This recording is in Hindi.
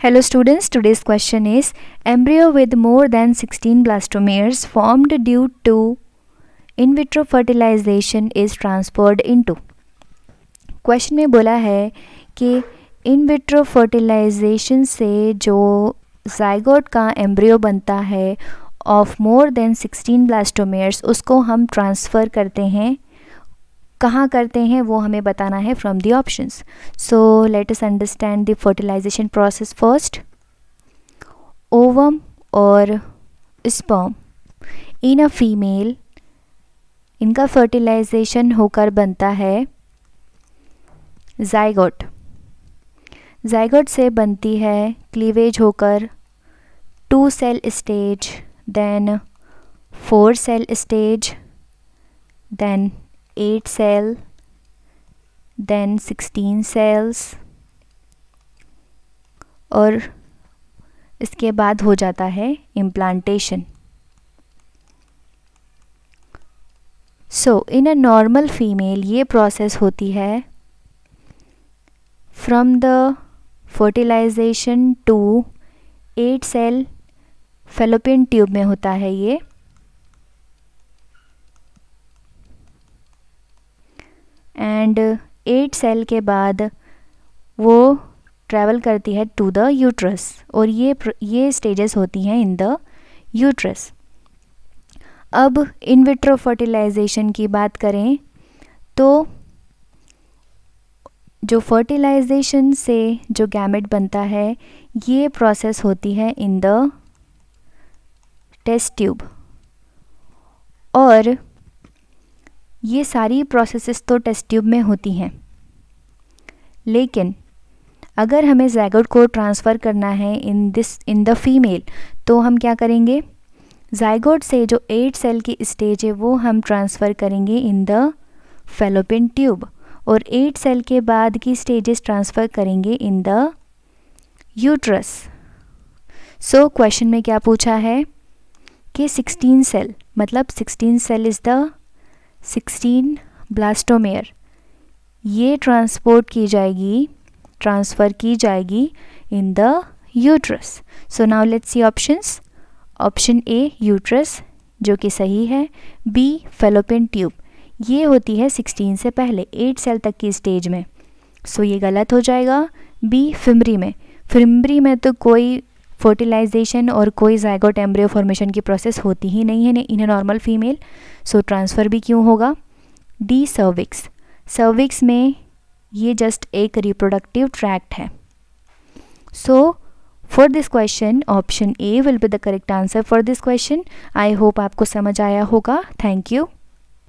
Hello students, today's question is embryo with more than 16 blastomeres formed due to in vitro fertilization is transferred into. Question में बोला है कि इन विट्रो फर्टिलाइजेशन से जो जाइगोट का एम्ब्रियो बनता है ऑफ मोर देन 16 ब्लास्टोमेयर्स उसको हम ट्रांसफ़र करते हैं. कहाँ करते हैं वो हमें बताना है from the options. So let us understand the fertilization process first. Ovum और स्पर्म इन अ फीमेल, इनका फर्टिलाइजेशन होकर बनता है जाइगोट. जाइगोट से बनती है क्लीवेज होकर 2 cell stage, then 4 cell stage, then 8 cell, then 16 cells और इसके बाद हो जाता है implantation. So in a normal female ये प्रोसेस होती है from the fertilization to 8 cell fallopian tube में होता है ये. एंड 8 सेल के बाद वो ट्रैवल करती है टू द यूट्रस और ये स्टेजेस होती हैं इन द यूट्रस. अब इन विट्रो फर्टिलाइजेशन की बात करें तो जो फर्टिलाइजेशन से जो गैमेट बनता है ये प्रोसेस होती है इन द टेस्ट ट्यूब. और ये सारी प्रोसेसेस तो टेस्ट ट्यूब में होती हैं, लेकिन अगर हमें ज़ाइगोट को ट्रांसफ़र करना है इन द फीमेल तो हम क्या करेंगे, ज़ाइगोट से जो 8 सेल की स्टेज है वो हम ट्रांसफ़र करेंगे इन द फैलोपियन ट्यूब और 8 सेल के बाद की स्टेजेस ट्रांसफ़र करेंगे in the uterus. So question में क्या पूछा है कि 16 सेल मतलब 16 सेल इज़ द 16 ब्लास्टोमेयर, ये ट्रांसफ़र की जाएगी in the uterus. So now let's see options. Option A uterus जो कि सही है. बी फैलोपियन ट्यूब, ये होती है 16 से पहले 8 सेल तक की स्टेज में, सो ये गलत हो जाएगा. बी फिम्बरी में तो कोई फर्टिलाइजेशन और कोई ज़ाइगोट एम्ब्रियो फॉर्मेशन की प्रोसेस होती ही नहीं है in normal female, so transfer भी क्यों होगा. डी सर्विक्स में ये जस्ट एक रिप्रोडक्टिव ट्रैक्ट है. So for this question option A will be the correct answer for this question. I hope आपको समझ आया होगा. Thank you.